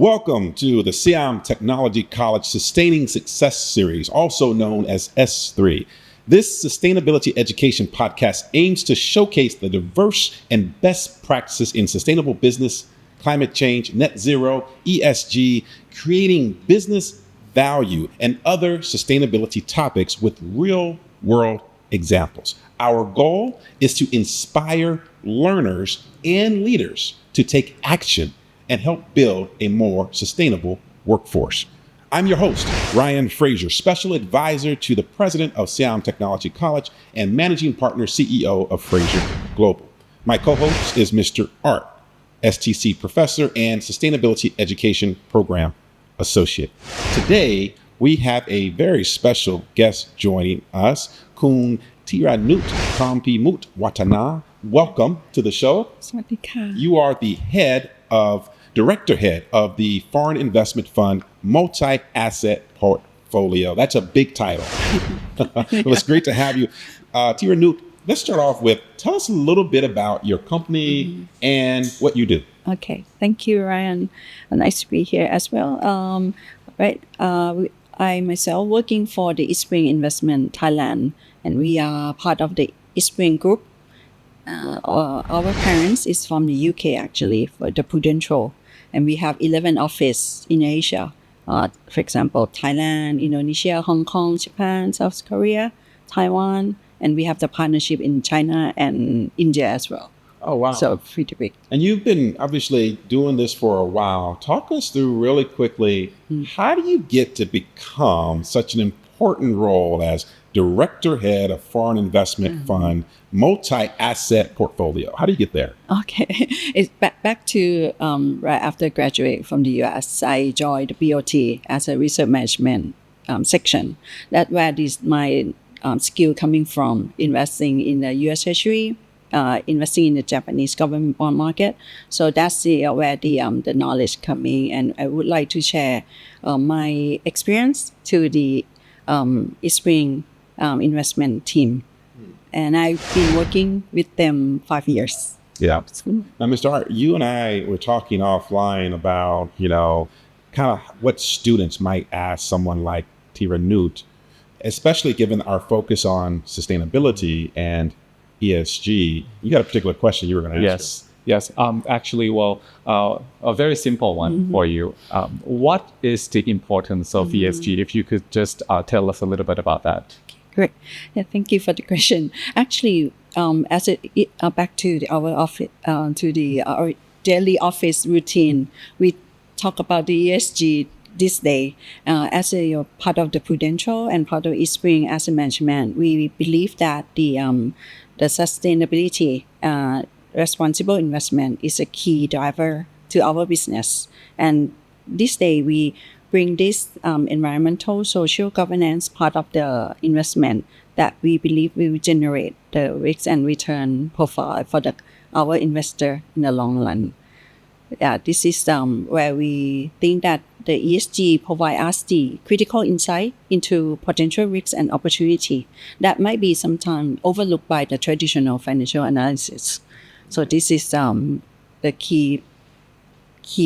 Welcome to the Siam Technology College Sustaining Success Series, also known as S3. This sustainability education podcast aims to showcase the diverse and best practices in sustainable business, climate change, net zero, ESG, creating business value, and other sustainability topics with real-world examples. Our goal is to inspire learners and leaders to take action and help build a more sustainable workforce. I'm your host, Ryan Frazier, Special Advisor to the President of Siam Technology College and Managing Partner CEO of Frazier Global. My co-host is Mr. Art, STC Professor and Sustainability Education Program Associate. Today, we have a very special guest joining us, 𝐒𝐮𝐬𝐭𝐚𝐢𝐧𝐢𝐧𝐠 𝐒𝐮𝐬𝐭𝐚𝐢𝐧𝐢𝐧𝐠 𝐒𝐮𝐜𝐬𝐭𝐚𝐢𝐧𝐢𝐧𝐠 You are the head of Director Head of the Foreign Investment Fund Multi-Asset Portfolio. That's a big title. Well, it's great to have you. 𝐻, let's start off with, tell us a little bit about your company and what you do. Okay, thank you, Ryan. Nice to be here as well. I myself working for the Eastspring Investment Thailand, and we are part of the Eastspring Group. Our parents is from the UK actually, for the Prudential, and we have 11 offices in Asia. For example, Thailand, Indonesia, Hong Kong, Japan, South Korea, Taiwan, and we have the partnership in China and India as well. Oh, wow. So pretty big. And you've been obviously doing this for a while. Talk us through really quickly, how do you get to become such an important role as Director Head of Foreign Investment Fund Multi-Asset Portfolio? How do you get there? Okay. It's back to right after graduate from the US, I joined the BOT as a research management section. That's where my skill coming from, investing in the US Treasury, investing in the Japanese government bond market. So that's where the knowledge coming, and I would like to share my experience to the Eastspring investment team. And I've been working with them 5 years. Yeah. Now, Mr. Art, you and I were talking offline about, kind of what students might ask someone like 𝐻, especially given our focus on sustainability and ESG. You got a particular question you were going to ask. Yes. Actually, a very simple one for you. What is the importance of ESG? If you could just tell us a little bit about that. Great. Yeah, thank you for the question. Actually, back to our office, our daily office routine, we talk about the ESG this day as a part of the Prudential and part of Eastspring Asset Management. We believe that the sustainability, responsible investment is a key driver to our business. And this day we bring this environmental, social governance part of the investment that we believe will generate the risk and return profile for our investor in the long run. Yeah, this is where we think that the ESG provide us the critical insight into potential risks and opportunity that might be sometimes overlooked by the traditional financial analysis. So this is the key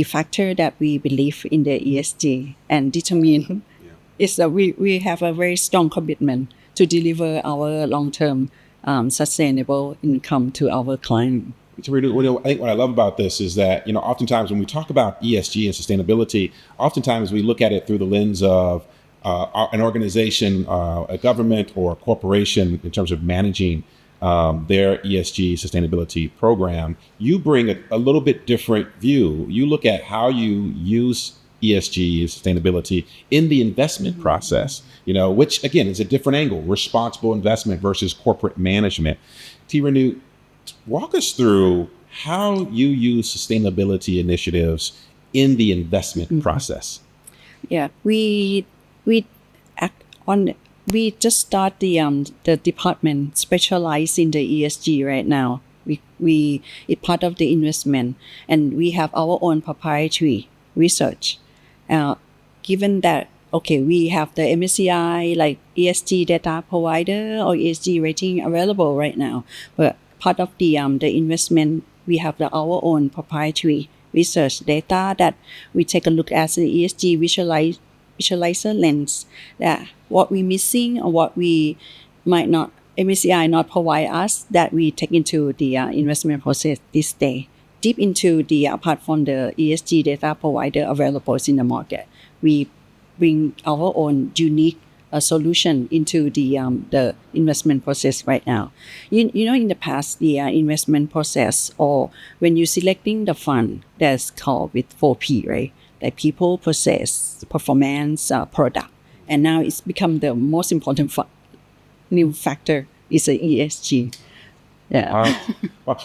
factor that we believe in the ESG and determine is that we have a very strong commitment to deliver our long-term sustainable income to our client. I think what I love about this is that, oftentimes when we talk about ESG and sustainability, oftentimes we look at it through the lens of an organization, a government or a corporation in terms of managing their ESG sustainability program. You bring a little bit different view. You look at how you use ESG sustainability in the investment process, which again is a different angle, responsible investment versus corporate management. 𝐻, walk us through how you use sustainability initiatives in the investment process. Yeah, we just start the department specialized in the ESG right now. We it's part of the investment, and we have our own proprietary research. Given that we have the MSCI like ESG data provider or ESG rating available right now, but part of the investment we have our own proprietary research data that we take a look at the ESG visualizer lens, that what we're missing or what we might not, MSCI not provide us, that we take into the investment process this day. Deep into the, apart from the ESG data provider available in the market, we bring our own unique solution into the investment process right now. You know, in the past, the investment process, or when you're selecting the fund, that's called with 4P, right? Like people, process, performance, product. And now it's become the most important new factor is the ESG. Yeah.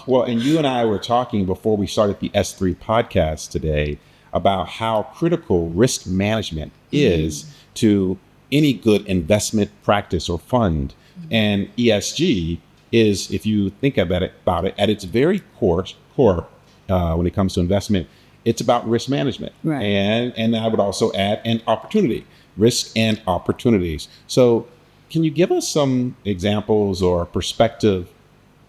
Well, and you and I were talking before we started the S3 podcast today about how critical risk management is to any good investment practice or fund. And ESG is, if you think about it, at its very core, when it comes to investment, it's about risk management. Right. And I would also add an opportunity, risk and opportunities. So can you give us some examples or perspective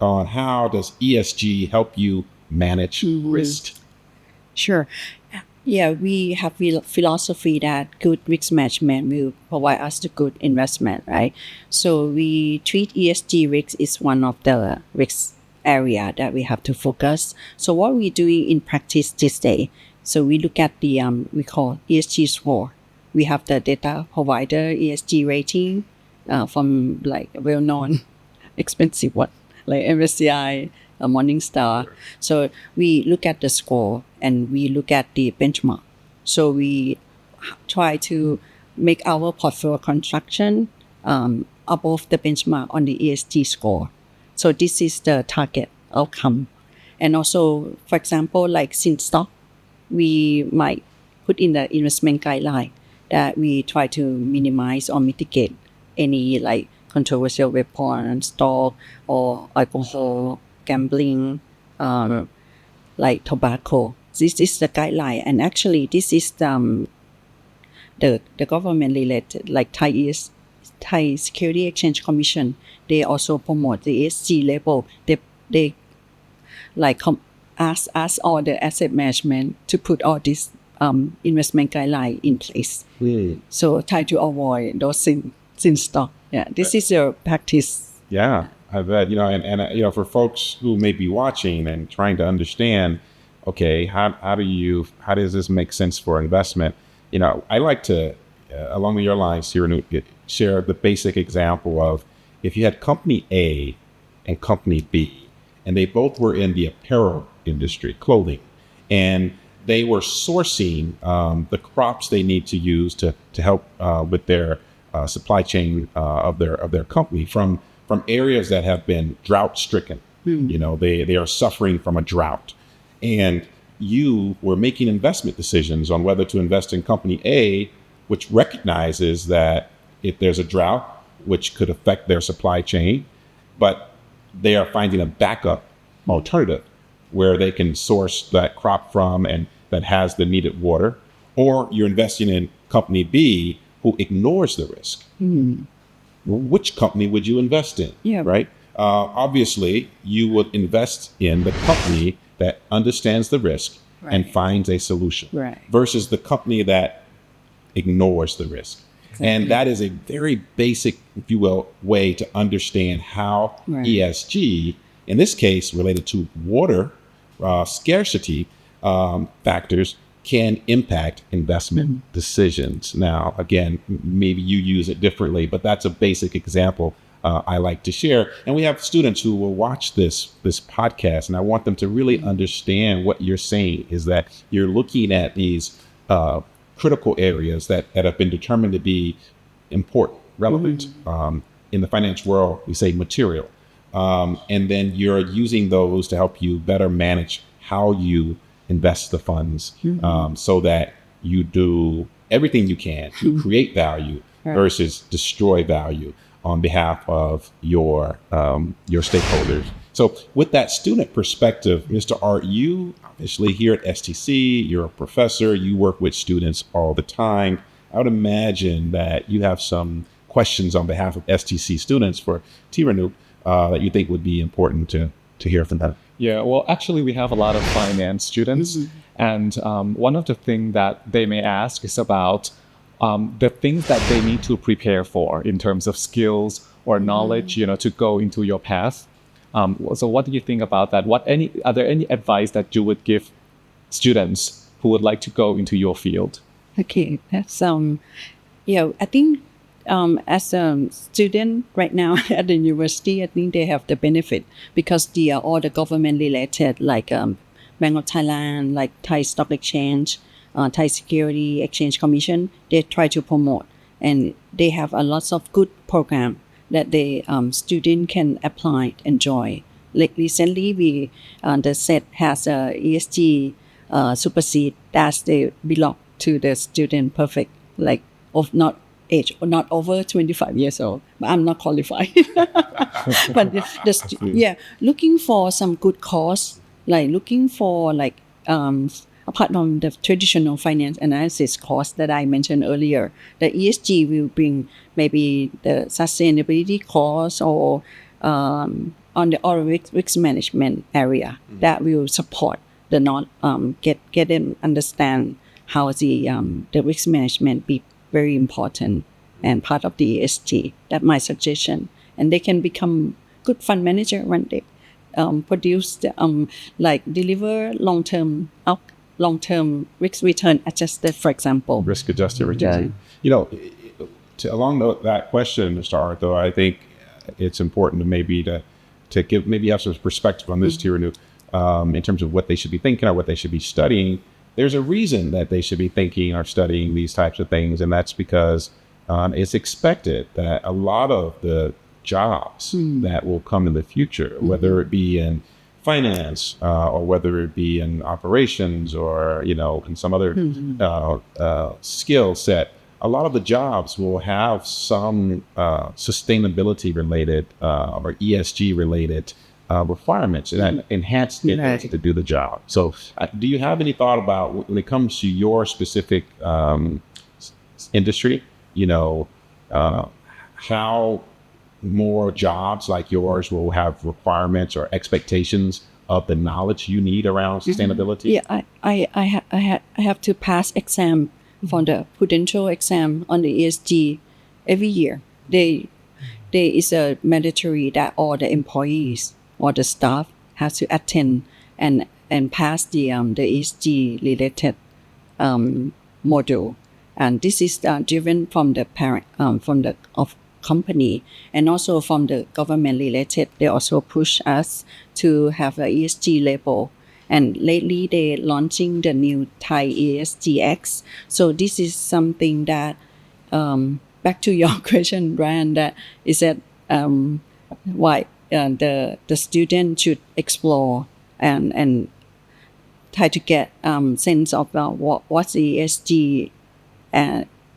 on how does ESG help you manage risk? Sure. Yeah, we have philosophy that good risk management will provide us the good investment, right? So we treat ESG risk is one of the risk area that we have to focus. So what we're doing in practice this day, so we look at the we call ESG score. We have the data provider ESG rating from like well-known expensive one like MSCI, Morningstar. So we look at the score and we look at the benchmark. So we try to make our portfolio construction above the benchmark on the ESG score. So this is the target outcome. And also, for example, like since stock, we might put in the investment guideline that we try to minimize or mitigate any like controversial weapon, stock, or alcohol, gambling, like tobacco. This is the guideline, and actually this is the government related, like Thai Security Exchange Commission. They also promote the ESG label. They like ask all the asset management to put all this investment guideline in place. So try to avoid those sin stock. Yeah, this is your practice. Yeah, I bet. And for folks who may be watching and trying to understand, okay, how does this make sense for investment? I like to, along your lines here, share the basic example of if you had company A and company B, and they both were in the apparel industry, clothing, and they were sourcing the crops they need to use to help with their supply chain of their company from areas that have been drought stricken. They are suffering from a drought, and you were making investment decisions on whether to invest in company A, which recognizes that if there's a drought, which could affect their supply chain, but they are finding a backup alternative where they can source that crop from and that has the needed water, or you're investing in company B who ignores the risk. Which company would you invest in? Yeah. Right? Obviously, you would invest in the company that understands the risk and finds a solution, versus the company that ignores the risk. Exactly. And that is a very basic, if you will, way to understand how ESG, in this case related to water scarcity factors, can impact investment decisions. Now, again, maybe you use it differently, but that's a basic example I like to share. And we have students who will watch this podcast, and I want them to really understand what you're saying is that you're looking at these critical areas that have been determined to be important, relevant. In the financial world, we say material. And then you're using those to help you better manage how you invest the funds, so that you do everything you can to create value versus destroy value on behalf of your stakeholders. So with that student perspective, Mr. Art, you obviously here at STC, you're a professor, you work with students all the time. I would imagine that you have some questions on behalf of STC students for 𝐻𝐻 that you think would be important to hear from them. Yeah, well, actually, we have a lot of finance students, and one of the things that they may ask is about the things that they need to prepare for in terms of skills or knowledge, to go into your path. So, what do you think about that? Are there any advice that you would give students who would like to go into your field? Okay, that's I think as a student right now at the university, I think they have the benefit because they are all the government related, like Bank of Thailand, like Thai Stock Exchange, Thai Security Exchange Commission. They try to promote, and they have a lots of good program that the student can apply and join. Like recently, the set has a ESG supersede that they belong to the student perfect, like of not age or not over 25 years old, but I'm not qualified. But looking for some good course, like looking for like apart from the traditional finance analysis course that I mentioned earlier, the ESG will bring maybe the sustainability course or on the risk management area that will support the not get them understand how the risk management be very important and part of the ESG. That's my suggestion. And they can become good fund manager one day, produce like deliver long-term risk return adjusted, for example. Risk adjusted return. Along that question, Mr. Arthur, I think it's important to give maybe have some perspective on this, Tiranu, in terms of what they should be thinking or what they should be studying. There's a reason that they should be thinking or studying these types of things, and that's because it's expected that a lot of the jobs that will come in the future, whether it be in finance or whether it be in operations or in some other skill set, a lot of the jobs will have some sustainability related or ESG related requirements and enhanced to do the job. So do you have any thought about when it comes to your specific industry, how more jobs like yours will have requirements or expectations of the knowledge you need around sustainability? Yeah, I have to pass exam for the prudential exam on the ESG every year. There is a mandatory that all the employees or the staff has to attend and pass the ESG related module, and this is driven from the parent from the company and also from the government related. They also push us to have a ESG label, and lately they launching the new Thai ESGX. So this is something that back to your question, Brian, that is that why the student should explore and try to get sense of what's the ESG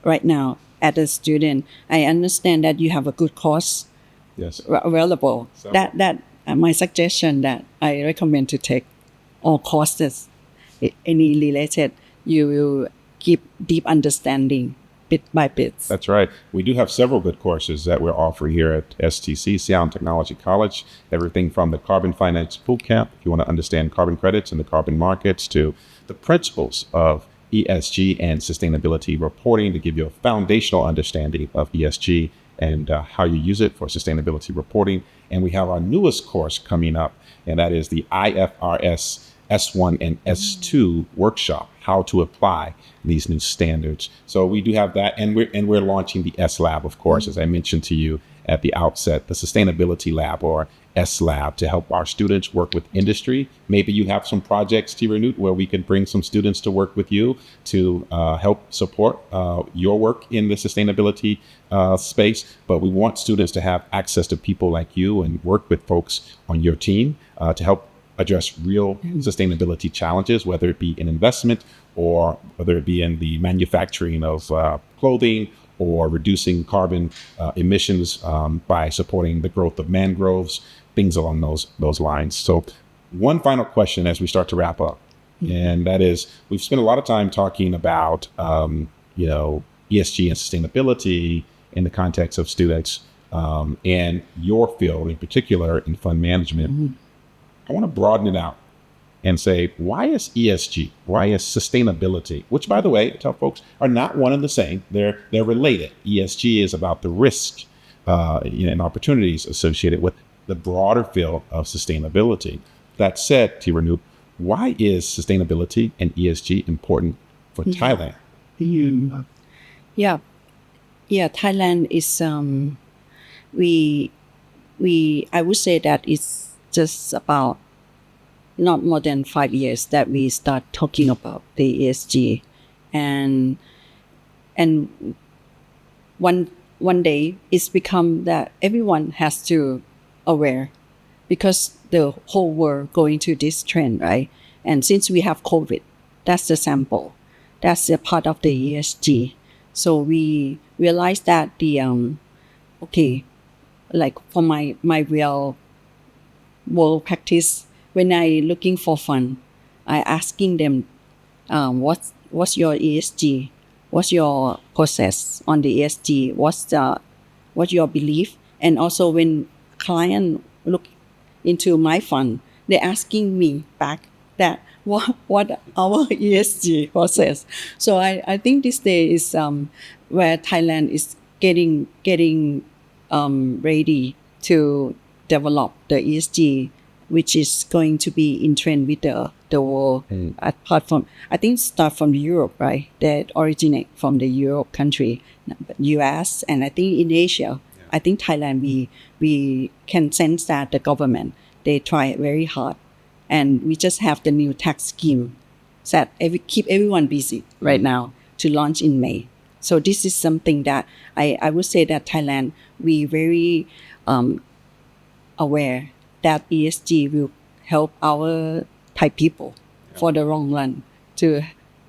right now. As a student, I understand that you have a good course available. That my suggestion that I recommend to take all courses, any related. You will keep deep understanding bit by bit. That's right. We do have several good courses that we're offering here at STC, Siam Technology College. Everything from the Carbon Finance Bootcamp, if you want to understand carbon credits and the carbon markets, to the principles of ESG and sustainability reporting to give you a foundational understanding of ESG and how you use it for sustainability reporting. And we have our newest course coming up, and that is the IFRS S1 and S2 workshop, how to apply these new standards. So we do have that, and we're launching the S Lab, of course, as I mentioned to you at the outset, the Sustainability Lab or S Lab to help our students work with industry. Maybe you have some projects, Tiranu, where we could bring some students to work with you to help support your work in the sustainability space. But we want students to have access to people like you and work with folks on your team to help address real sustainability challenges, whether it be in investment or whether it be in the manufacturing of clothing or reducing carbon emissions by supporting the growth of mangroves, things along those lines. So one final question as we start to wrap up, and that is, we've spent a lot of time talking about ESG and sustainability in the context of students and your field in particular in fund management. I want to broaden it out and say, why is ESG? Why is sustainability? Which, by the way, I tell folks, are not one and the same. They're related. ESG is about the risk and opportunities associated with the broader field of sustainability. That said, 𝐻𝐻, why is sustainability and ESG important for Thailand? Yeah, Thailand is I would say that it's just about not more than 5 years that we start talking about the ESG, and one day it's become that everyone has to aware, because the whole world going to this trend, right? And since we have COVID, that's the sample, that's a part of the ESG. So we realized that the like for my real world practice, when I looking for fund, I asking them, what's your ESG? What's your process on the ESG? What's your belief? And also when client look into my fund, they're asking me back that what our ESG process. So I think this day is where Thailand is getting ready to develop the ESG, which is going to be in trend with the world. Apart from, I think start from Europe, right? That originate from the Europe country, US, and I think in Asia. I think Thailand, we can sense that the government, they try very hard, and we just have the new tax scheme that keep everyone busy right now to launch in May. So this is something that I would say that Thailand, we very aware that ESG will help our Thai people for the long run to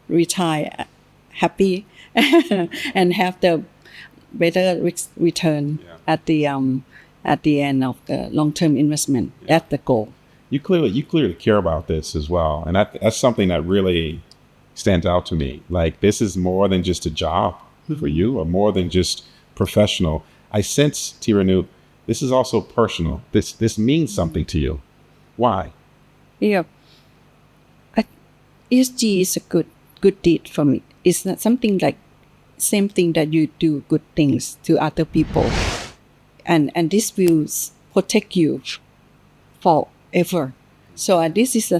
retire happy and have the better return at the end of the long-term investment. That's the goal. You clearly care about this as well, and that's something that really stands out to me. Like, this is more than just a job for you, or more than just professional. I sense, 𝐻𝐻, this is also personal. This means something to you. Why? Yeah, ESG is a good deed for me. It's not something like same thing that you do good things to other people, and this will protect you forever. So this is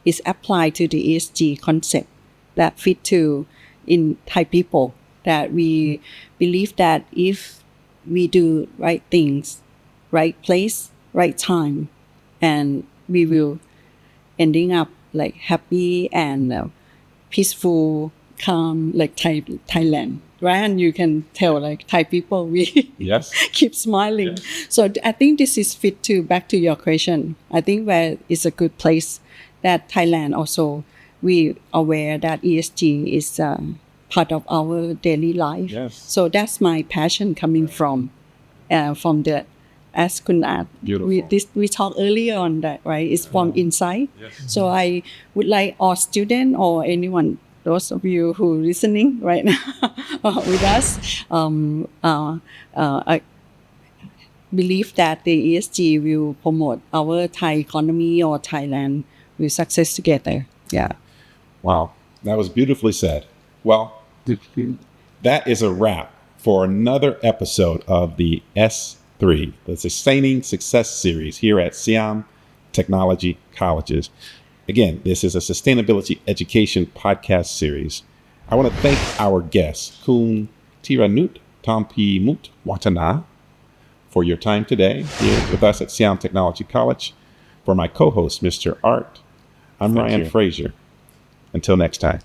is applied to the ESG concept that fit to in Thai people, that we believe that if we do right things, right place, right time, and we will ending up like happy and peaceful, calm, like Thailand, right? And you can tell like Thai people, we keep smiling. So I think this is fit to back to your question. I think where is a good place that Thailand also, we aware that ESG is part of our daily life. So that's my passion coming from the, as Khun we talked earlier on that, right? It's from inside. So I would like our student or anyone, those of you who are listening right now with us, I believe that the ESG will promote our Thai economy, or Thailand will success together. Yeah. Wow, that was beautifully said. Well, that is a wrap for another episode of the S3, the Sustaining Success Series here at Siam Technology Colleges. Again, this is a sustainability education podcast series. I want to thank our guest, Khun Thiranuth Thampimuthwattana, for your time today here with us at Siam Technology College. For my co-host, Mr. Art, I'm Ryan Frazier. Until next time.